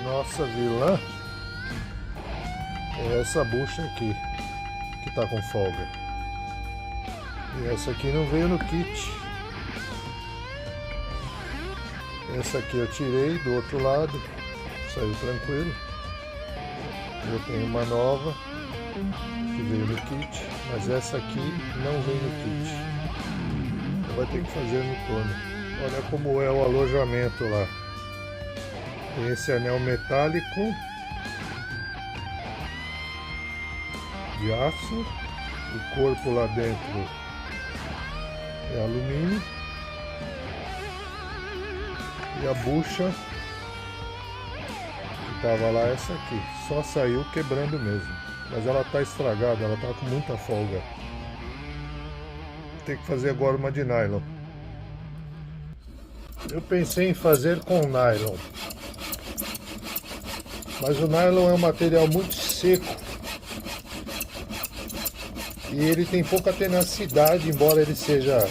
Nossa vilã é essa bucha aqui, que tá com folga. E essa aqui não veio no kit. Essa aqui eu tirei do outro lado, saiu tranquilo. Eu tenho uma nova que veio no kit, mas essa aqui não veio no kit. Então vai ter que fazer no torno. Olha como é o alojamento lá. Tem esse anel metálico de aço, o corpo lá dentro é alumínio e a bucha que tava lá é essa aqui, só saiu quebrando mesmo, mas ela tá estragada, ela tá com muita folga. Tem que fazer agora uma de nylon. Eu pensei em fazer com nylon, mas o nylon é um material muito seco e ele tem pouca tenacidade, embora ele seja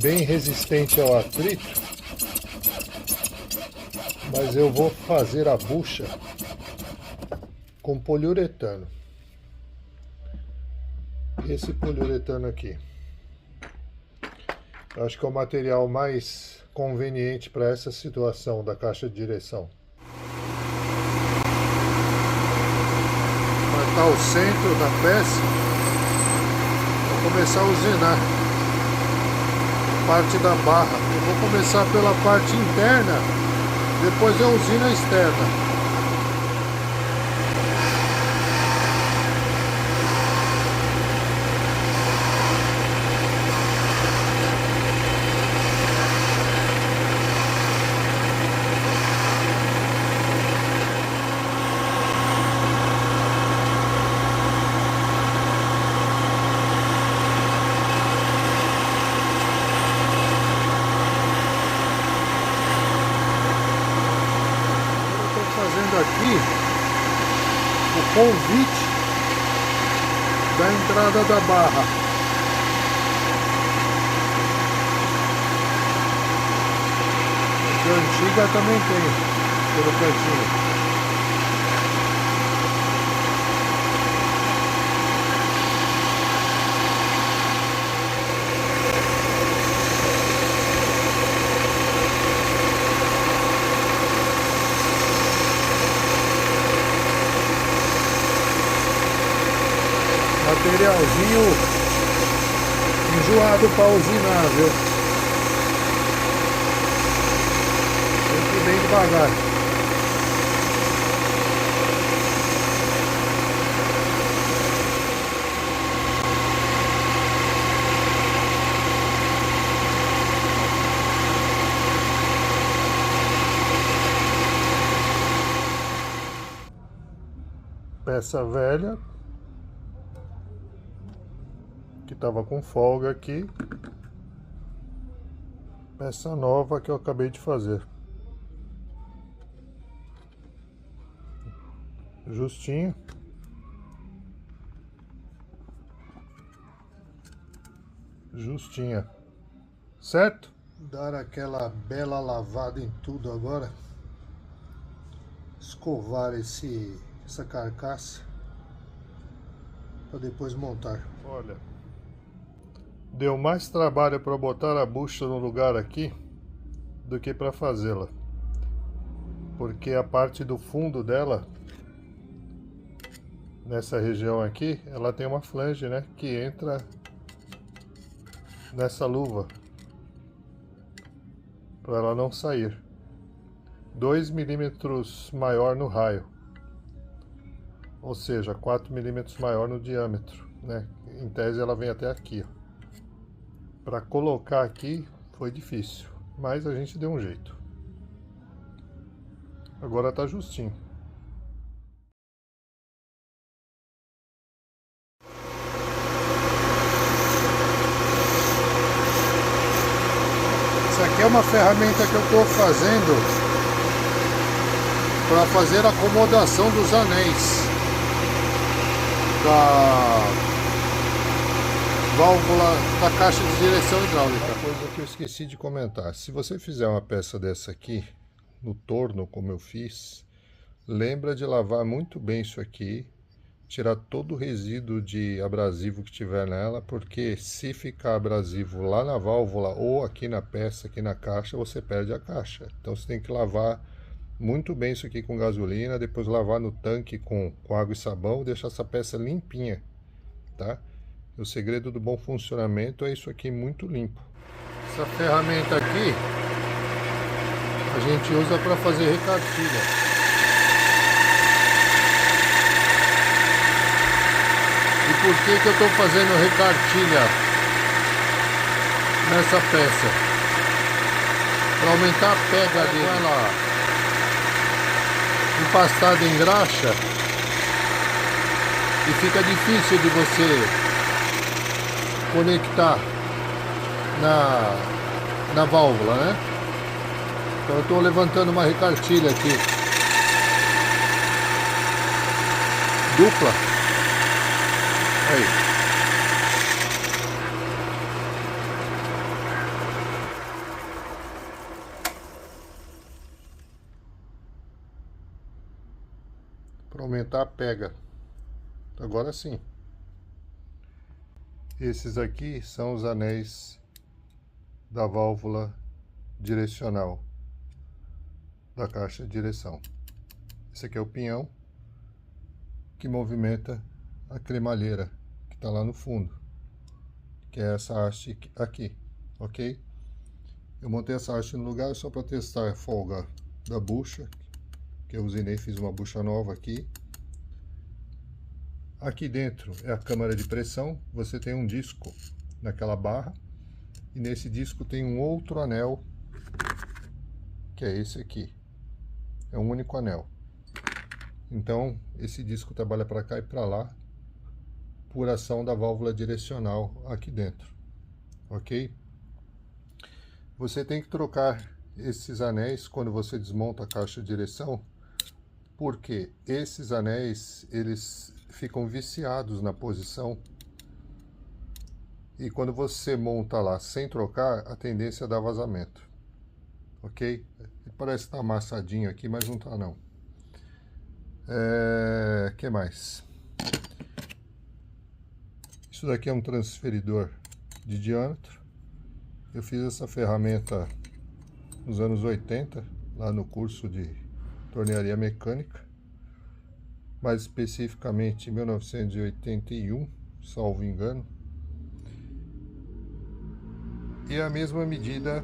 bem resistente ao atrito. Mas eu vou fazer a bucha com poliuretano. Esse poliuretano aqui, eu acho que é o material mais conveniente para essa situação da caixa de direção. Marcar o centro da peça, vou começar a usinar parte da barra. Eu vou começar pela parte interna, depois eu usino a externa. Aqui o convite da entrada da barra. A antiga também tem pelo cantinho. Materialzinho enjoado para usinar, viu? Sempre bem devagar. Peça velha que estava com folga aqui, peça nova que eu acabei de fazer, justinho, justinha, certo? Dar aquela bela lavada em tudo agora, escovar essa carcaça para depois montar. Olha, deu mais trabalho para botar a bucha no lugar aqui do que para fazê-la, porque a parte do fundo dela, nessa região aqui, ela tem uma flange, né, que entra nessa luva para ela não sair. 2 milímetros maior no raio, ou seja, 4 milímetros maior no diâmetro, né? Em tese ela vem até aqui, ó. Para colocar aqui foi difícil, mas a gente deu um jeito. Agora tá justinho. Essa aqui é uma ferramenta que eu estou fazendo para fazer a acomodação dos anéis da válvula da caixa de direção hidráulica. Uma coisa que eu esqueci de comentar: se você fizer uma peça dessa aqui no torno, como eu fiz, lembra de lavar muito bem isso aqui, tirar todo o resíduo de abrasivo que tiver nela, porque se ficar abrasivo lá na válvula ou aqui na peça, aqui na caixa, você perde a caixa. Então você tem que lavar muito bem isso aqui com gasolina, depois lavar no tanque com água e sabão, deixar essa peça limpinha, tá? O segredo do bom funcionamento é isso aqui muito limpo. Essa ferramenta aqui a gente usa para fazer recartilha. E por que eu estou fazendo recartilha nessa peça? Para aumentar a pega dele. Ela empastada em graxa e fica difícil de você conectar na válvula, né? Então eu estou levantando uma recartilha aqui dupla. Aí. Para aumentar a pega. Agora sim. Esses aqui são os anéis da válvula direcional da caixa de direção. Esse aqui é o pinhão que movimenta a cremalheira que está lá no fundo, que é essa haste aqui, ok? Eu montei essa haste no lugar só para testar a folga da bucha, que eu usinei, fiz uma bucha nova aqui. Aqui dentro é a câmara de pressão, você tem um disco naquela barra, e nesse disco tem um outro anel, que é esse aqui. É um único anel. Então, esse disco trabalha para cá e para lá, por ação da válvula direcional aqui dentro, ok? Você tem que trocar esses anéis quando você desmonta a caixa de direção, porque esses anéis, eles ficam viciados na posição, e quando você monta lá sem trocar, a tendência é dar vazamento, ok? Ele parece estar amassadinho aqui, mas não está não. Que mais? Isso daqui é um transferidor de diâmetro. Eu fiz essa ferramenta nos anos 80, lá no curso de tornearia mecânica, mais especificamente em 1981, salvo engano. E a mesma medida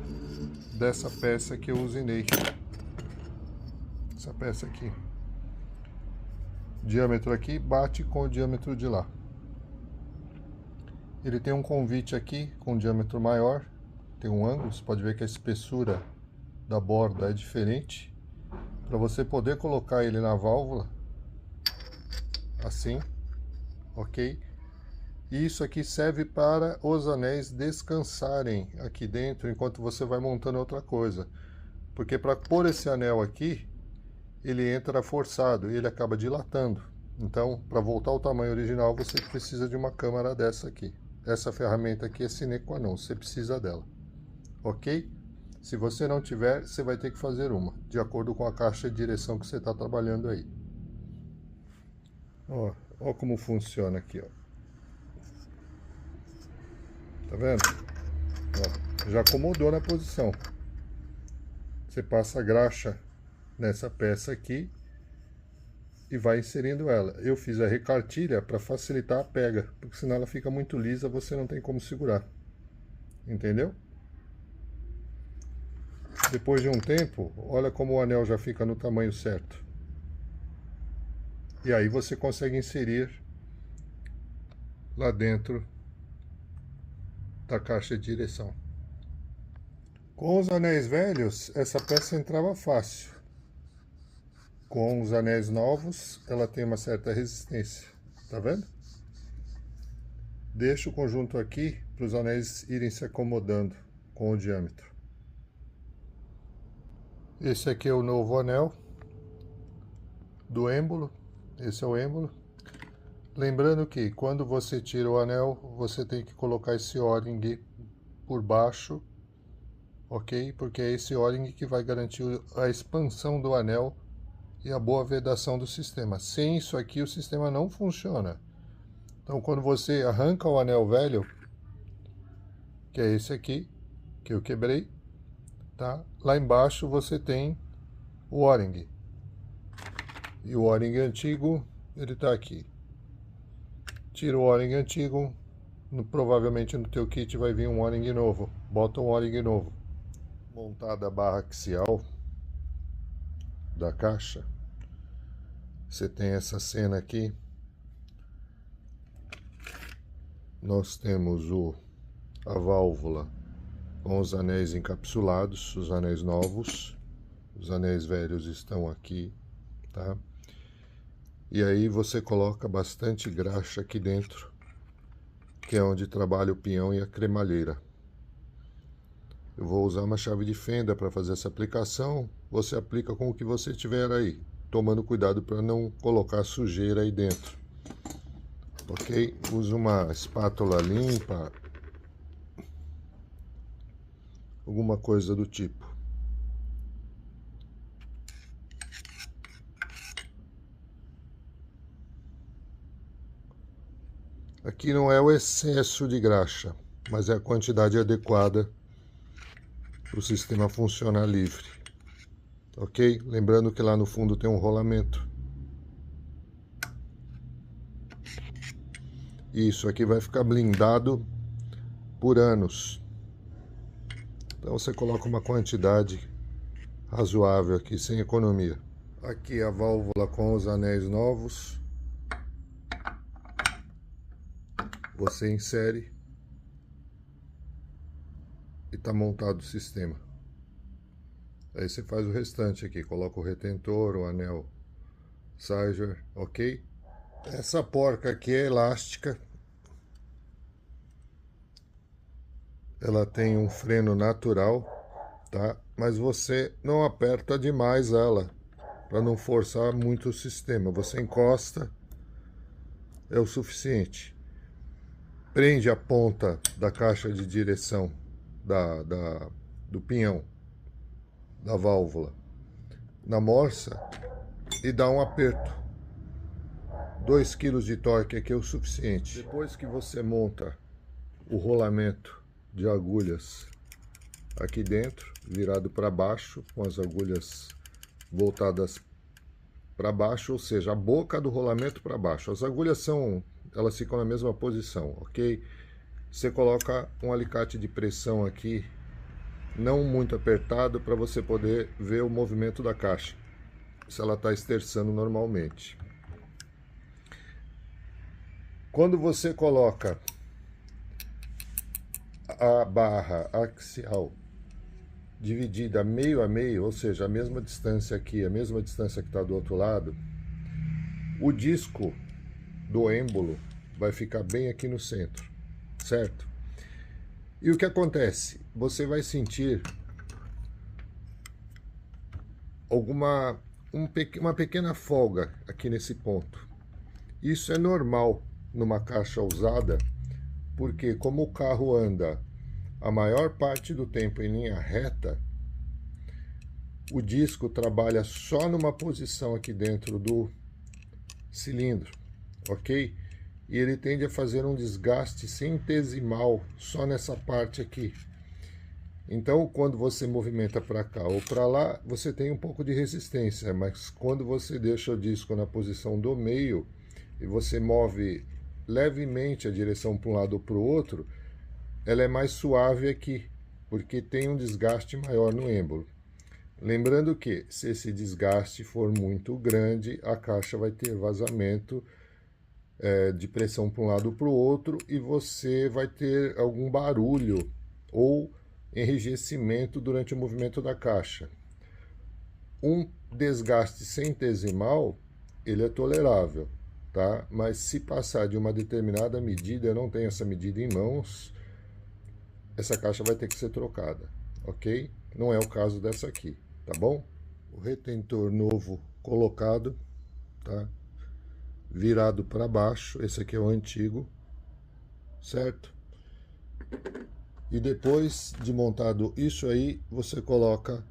dessa peça que eu usinei. Essa peça aqui. O diâmetro aqui bate com o diâmetro de lá. Ele tem um convite aqui com um diâmetro maior, tem um ângulo, você pode ver que a espessura da borda é diferente. Para você poder colocar ele na válvula, assim, ok? E isso aqui serve para os anéis descansarem aqui dentro enquanto você vai montando outra coisa. Porque para pôr esse anel aqui, ele entra forçado e ele acaba dilatando. Então, para voltar ao tamanho original, você precisa de uma câmara dessa aqui. Essa ferramenta aqui é sine qua non, você precisa dela, ok? Se você não tiver, você vai ter que fazer uma, de acordo com a caixa de direção que você está trabalhando aí. Ó como funciona aqui, ó. Tá vendo? Ó, já acomodou na posição. Você passa a graxa nessa peça aqui e vai inserindo ela. Eu fiz a recartilha para facilitar a pega, porque senão ela fica muito lisa, você não tem como segurar. Entendeu? Depois de um tempo, olha como o anel já fica no tamanho certo. E aí você consegue inserir lá dentro da caixa de direção. Com os anéis velhos, essa peça entrava fácil. Com os anéis novos, ela tem uma certa resistência, tá vendo? Deixo o conjunto aqui para os anéis irem se acomodando com o diâmetro. Esse aqui é o novo anel do êmbolo, esse é o êmbolo. Lembrando que quando você tira o anel, você tem que colocar esse O-ring por baixo ok? Porque é esse O-ring que vai garantir a expansão do anel e a boa vedação do sistema. Sem isso aqui o sistema não funciona. Então quando você arranca o anel velho, que é esse aqui, que eu quebrei, tá? Lá embaixo você tem o O-ring. E o O-ring antigo, ele está aqui. Tira o O-ring antigo, provavelmente no teu kit vai vir um O-ring novo. Bota um O-ring novo. Montada a barra axial da caixa, você tem essa cena aqui. Nós temos a válvula com os anéis encapsulados, os anéis novos. Os anéis velhos estão aqui, tá? E aí você coloca bastante graxa aqui dentro, que é onde trabalha o pinhão e a cremalheira. Eu vou usar uma chave de fenda para fazer essa aplicação. Você aplica com o que você tiver aí, tomando cuidado para não colocar sujeira aí dentro. Ok? Use uma espátula limpa, alguma coisa do tipo. Aqui não é o excesso de graxa, mas é a quantidade adequada para o sistema funcionar livre. Ok? Lembrando que lá no fundo tem um rolamento. Isso aqui vai ficar blindado por anos. Então você coloca uma quantidade razoável aqui, sem economia. Aqui a válvula com os anéis novos. Você insere e está montado o sistema. Aí você faz o restante aqui, coloca o retentor, o anel Siger, ok? Essa porca aqui é elástica. Ela tem um freno natural, tá? Mas você não aperta demais ela, para não forçar muito o sistema. Você encosta, é o suficiente. Prende a ponta da caixa de direção do pinhão, da válvula, na morsa e dá um aperto. 2 kg de torque aqui é o suficiente. Depois que você monta o rolamento de agulhas aqui dentro, virado para baixo, com as agulhas voltadas para baixo, ou seja, a boca do rolamento para baixo. As agulhas elas ficam na mesma posição, ok? Você coloca um alicate de pressão aqui, não muito apertado, para você poder ver o movimento da caixa, se ela está esterçando normalmente. Quando você coloca a barra axial dividida meio a meio, ou seja, a mesma distância aqui, a mesma distância que está do outro lado, o disco do êmbolo vai ficar bem aqui no centro, certo? E o que acontece? Você vai sentir uma pequena folga aqui nesse ponto. Isso é normal numa caixa usada, porque como o carro anda a maior parte do tempo em linha reta, o disco trabalha só numa posição aqui dentro do cilindro, ok? E ele tende a fazer um desgaste centesimal só nessa parte aqui. Então, quando você movimenta para cá ou para lá, você tem um pouco de resistência, mas quando você deixa o disco na posição do meio e você move levemente a direção para um lado ou para o outro, ela é mais suave aqui, porque tem um desgaste maior no êmbolo. Lembrando que, se esse desgaste for muito grande, a caixa vai ter vazamento de pressão para um lado ou para o outro, e você vai ter algum barulho ou enrijecimento durante o movimento da caixa. Um desgaste centesimal, ele é tolerável, tá? Mas se passar de uma determinada medida, eu não tenho essa medida em mãos, essa caixa vai ter que ser trocada, ok? Não é o caso dessa aqui, tá bom? O retentor novo colocado, tá? Virado para baixo, esse aqui é o antigo, certo? E depois de montado isso aí, você coloca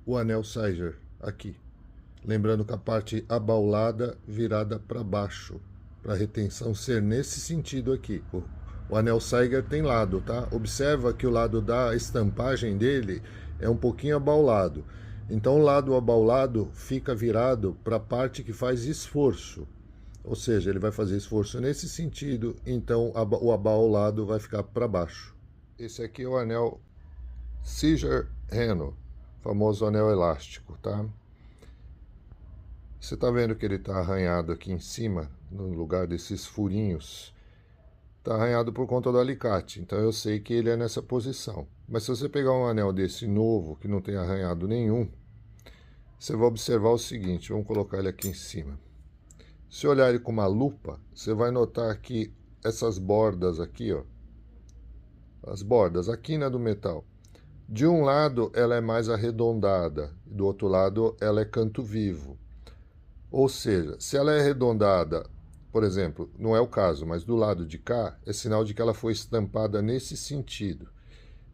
o anel Siger aqui. Lembrando que a parte abaulada virada para baixo, para a retenção ser nesse sentido aqui. O anel Siger tem lado, tá? Observa que o lado da estampagem dele é um pouquinho abaulado. Então o lado abaulado fica virado para a parte que faz esforço. Ou seja, ele vai fazer esforço nesse sentido, então o abaulado vai ficar para baixo. Esse aqui é o anel Siger Reno, famoso anel elástico, tá? Você tá vendo que ele tá arranhado aqui em cima, no lugar desses furinhos. Tá arranhado por conta do alicate, então eu sei que ele é nessa posição. Mas se você pegar um anel desse novo, que não tem arranhado nenhum, você vai observar o seguinte, vamos colocar ele aqui em cima. Se olhar ele com uma lupa, você vai notar que essas bordas aqui, ó, as bordas, a quina do metal, de um lado ela é mais arredondada, do outro lado ela é canto vivo. Ou seja, se ela é arredondada, por exemplo, não é o caso, mas do lado de cá, é sinal de que ela foi estampada nesse sentido.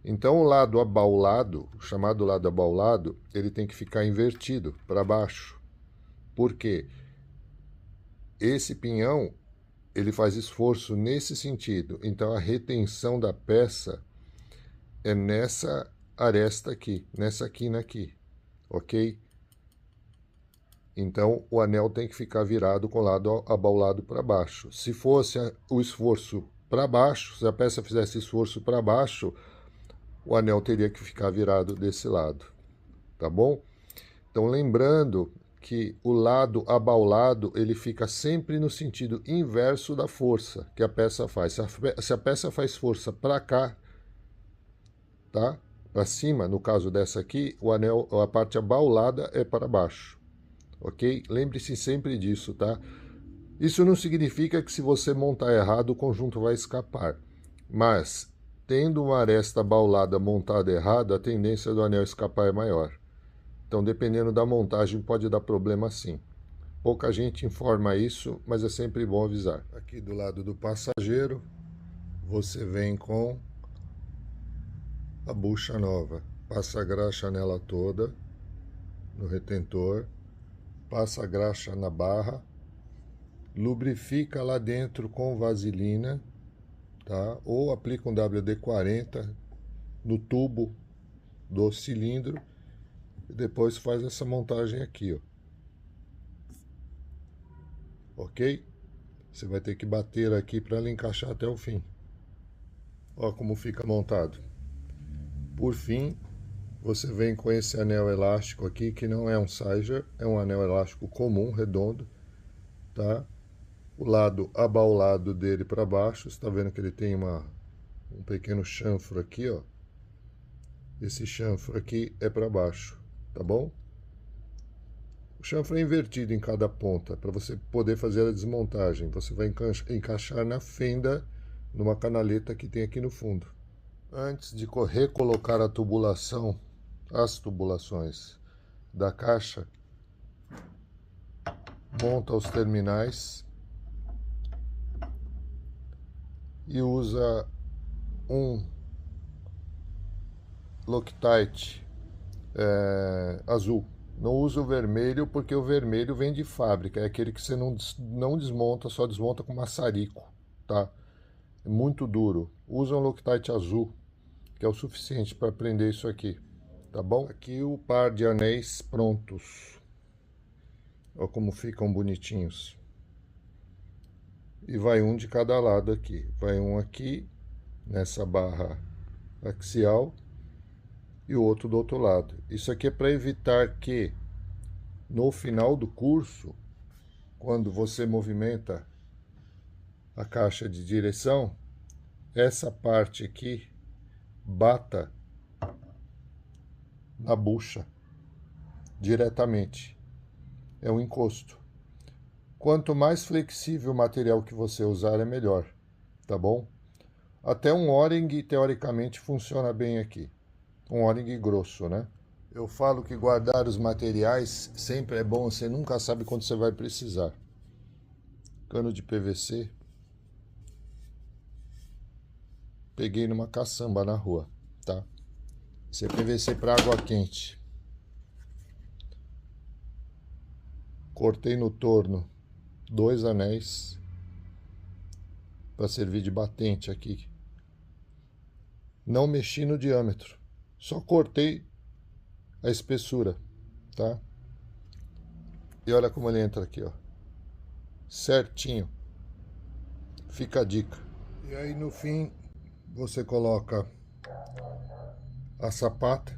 Então o lado abaulado, o chamado lado abaulado, ele tem que ficar invertido para baixo. Por quê? Esse pinhão, ele faz esforço nesse sentido. Então a retenção da peça é nessa aresta aqui, nessa quina aqui, ok? Então, o anel tem que ficar virado com o lado abaulado para baixo. Se fosse o esforço para baixo, se a peça fizesse esforço para baixo, o anel teria que ficar virado desse lado, tá bom? Então, lembrando que o lado abaulado, ele fica sempre no sentido inverso da força que a peça faz. Se a peça faz força para cá, tá? Para cima, no caso dessa aqui, o anel, a parte abaulada é para baixo. Ok? Lembre-se sempre disso, tá? Isso não significa que se você montar errado, o conjunto vai escapar. Mas, tendo uma aresta abaulada montada errada, a tendência do anel escapar é maior. Então, dependendo da montagem, pode dar problema sim. Pouca gente informa isso, mas é sempre bom avisar. Aqui do lado do passageiro, você vem com a bucha nova. Passa a graxa nela toda, no retentor. Passa a graxa na barra, lubrifica lá dentro com vaselina, tá? Ou aplica um WD-40 no tubo do cilindro e depois faz essa montagem aqui, ó. Ok? Você vai ter que bater aqui para ela encaixar até o fim. Ó como fica montado. Por fim, você vem com esse anel elástico aqui, que não é um Siger, é um anel elástico comum, redondo, tá? O lado abaulado dele para baixo, você está vendo que ele tem um pequeno chanfro aqui, ó. Esse chanfro aqui é para baixo, tá bom? O chanfro é invertido em cada ponta, para você poder fazer a desmontagem. Você vai encaixar na fenda, numa canaleta que tem aqui no fundo. Antes de recolocar a tubulação, as tubulações da caixa, monta os terminais e usa um Loctite azul. Não usa o vermelho porque o vermelho vem de fábrica, é aquele que você não desmonta, só desmonta com maçarico, tá? É muito duro. Usa um Loctite azul, que é o suficiente para prender isso aqui. Tá bom? Aqui o par de anéis prontos. Olha como ficam bonitinhos. E vai um de cada lado aqui. Vai um aqui, nessa barra axial, e o outro do outro lado. Isso aqui é para evitar que, no final do curso, quando você movimenta a caixa de direção, essa parte aqui bata na bucha diretamente. É um encosto. Quanto mais flexível o material que você usar, é melhor, tá bom? Até um O-ring, teoricamente, funciona bem aqui. Um O-ring grosso, né? Eu falo que guardar os materiais sempre é bom, você nunca sabe quando você vai precisar. Cano de PVC peguei numa caçamba na rua, tá? Esse é PVC para água quente. Cortei no torno 2 anéis para servir de batente aqui. Não mexi no diâmetro, só cortei a espessura, tá? E olha como ele entra aqui, ó, certinho. Fica a dica. E aí no fim você coloca a sapata,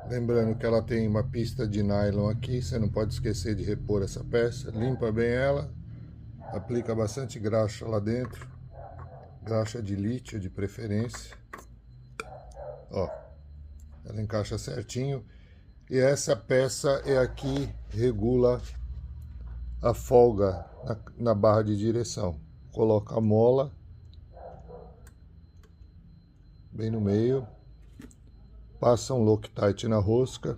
lembrando que ela tem uma pista de nylon aqui, você não pode esquecer de repor essa peça. Limpa bem ela, aplica bastante graxa lá dentro, graxa de lítio de preferência. Ó, ela encaixa certinho. E essa peça é aqui, regula a folga na barra de direção. Coloca a mola bem no meio, passa um Loctite na rosca,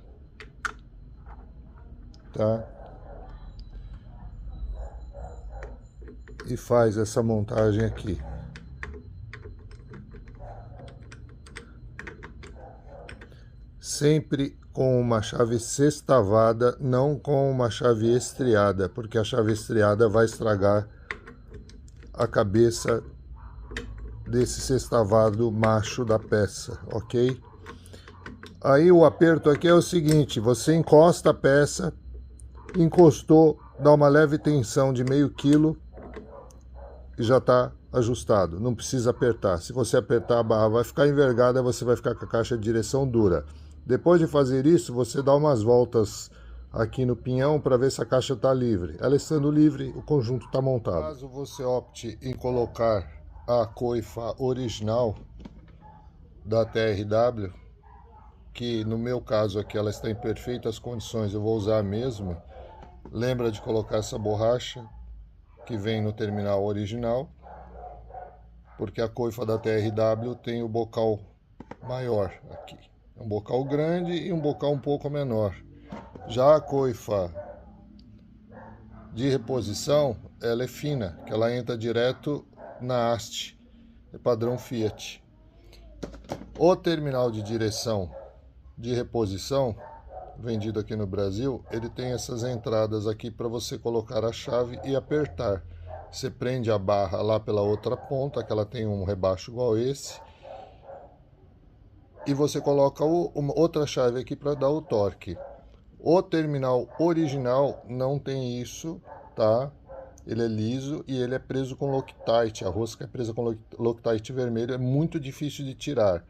tá? E faz essa montagem aqui. Sempre com uma chave sextavada, não com uma chave estriada, porque a chave estriada vai estragar a cabeça desse sextavado macho da peça, ok? Aí o aperto aqui é o seguinte: você encosta a peça, encostou, dá uma leve tensão de meio quilo e já está ajustado, não precisa apertar. Se você apertar, a barra vai ficar envergada, você vai ficar com a caixa de direção dura. Depois de fazer isso, você dá umas voltas aqui no pinhão para ver se a caixa está livre. Ela estando livre, o conjunto está montado. Caso você opte em colocar a coifa original da TRW, que no meu caso aqui ela está em perfeitas condições, eu vou usar a mesma. Lembra de colocar essa borracha que vem no terminal original, porque a coifa da TRW tem o bocal maior aqui. Um bocal grande e um bocal um pouco menor. Já a coifa de reposição, ela é fina, que ela entra direto na haste, é padrão Fiat. O terminal de direção de reposição, vendido aqui no Brasil, ele tem essas entradas aqui para você colocar a chave e apertar. Você prende a barra lá pela outra ponta, que ela tem um rebaixo igual esse, e você coloca uma outra chave aqui para dar o torque. O terminal original não tem isso, tá? Ele é liso e ele é preso com Loctite. A rosca é presa com Loctite vermelho, é muito difícil de tirar.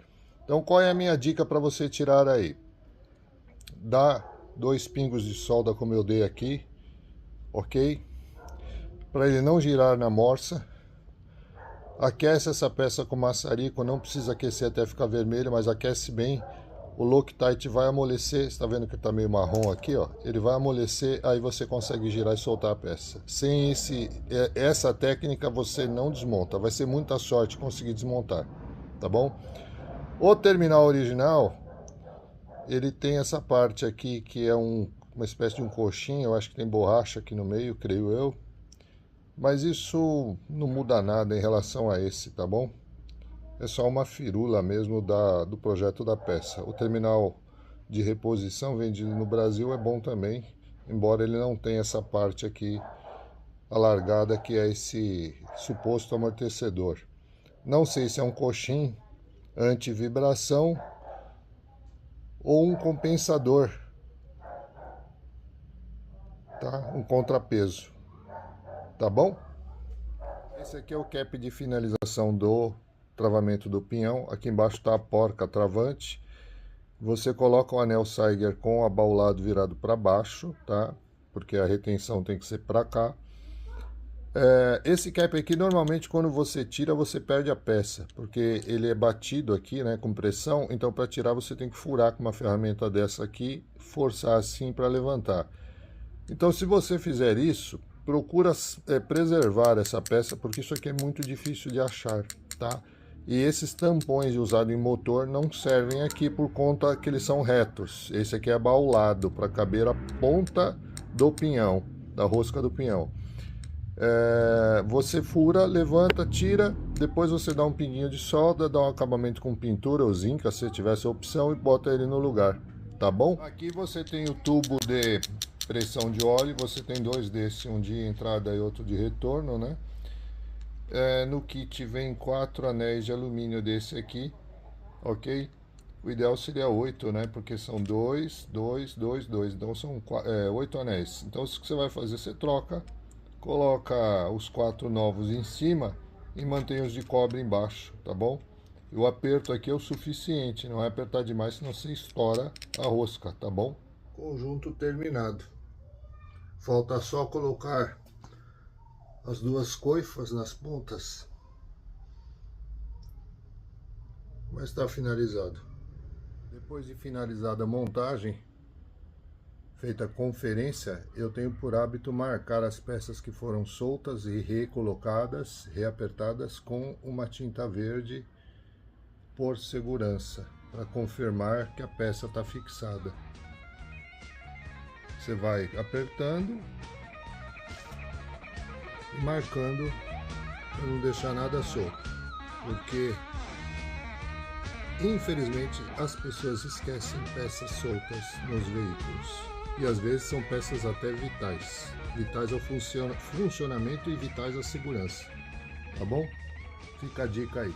Então qual é a minha dica para você tirar aí? Dá 2 pingos de solda como eu dei aqui, ok? Para ele não girar na morsa. Aquece essa peça com maçarico, não precisa aquecer até ficar vermelho, mas aquece bem. O Loctite vai amolecer, está vendo que está meio marrom aqui, ó? Ele vai amolecer, aí você consegue girar e soltar a peça. Sem essa técnica você não desmonta, vai ser muita sorte conseguir desmontar, tá bom? O terminal original, ele tem essa parte aqui que é uma espécie de um coxinho, eu acho que tem borracha aqui no meio, creio eu. Mas isso não muda nada em relação a esse, tá bom? É só uma firula mesmo do projeto da peça. O terminal de reposição vendido no Brasil é bom também, embora ele não tenha essa parte aqui alargada que é esse suposto amortecedor. Não sei se é um coxim anti-vibração ou um compensador, tá? Um contrapeso. Tá bom? Esse aqui é o cap de finalização do travamento do pinhão. Aqui embaixo está a porca travante. Você coloca o anel Saiger com o abaulado virado para baixo, tá? Porque a retenção tem que ser para cá. Esse cap aqui, normalmente, quando você tira, você perde a peça, porque ele é batido aqui, né, com pressão. Então, para tirar, você tem que furar com uma ferramenta dessa aqui, forçar assim para levantar. Então, se você fizer isso, procura preservar essa peça, porque isso aqui é muito difícil de achar, tá? E esses tampões usados em motor não servem aqui por conta que eles são retos. Esse aqui é abaulado para caber a ponta do pinhão, da rosca do pinhão. Você fura, levanta, tira Depois você dá um pinguinho de solda, dá um acabamento com pintura ou zinca, se tivesse a opção, e bota ele no lugar, tá bom? Aqui você tem o tubo de pressão de óleo, você tem dois desses, um de entrada e outro de retorno, né? No kit vem 4 anéis de alumínio desse aqui, ok? O ideal seria 8, né? Porque são 2, 2, 2, 2, então são 8 anéis. Então o que você vai fazer? Você troca, coloca os 4 novos em cima e mantém os de cobre embaixo, tá bom? E o aperto aqui é o suficiente, não é apertar demais, senão você estoura a rosca, tá bom? Conjunto terminado. Falta só colocar as duas coifas nas pontas, mas está finalizado. Depois de finalizada a montagem, feita a conferência, eu tenho por hábito marcar as peças que foram soltas e recolocadas, reapertadas com uma tinta verde por segurança, para confirmar que a peça está fixada. Você vai apertando e marcando para não deixar nada solto, porque infelizmente as pessoas esquecem peças soltas nos veículos e às vezes são peças até vitais ao funcionamento e vitais à segurança, tá bom? Fica a dica aí.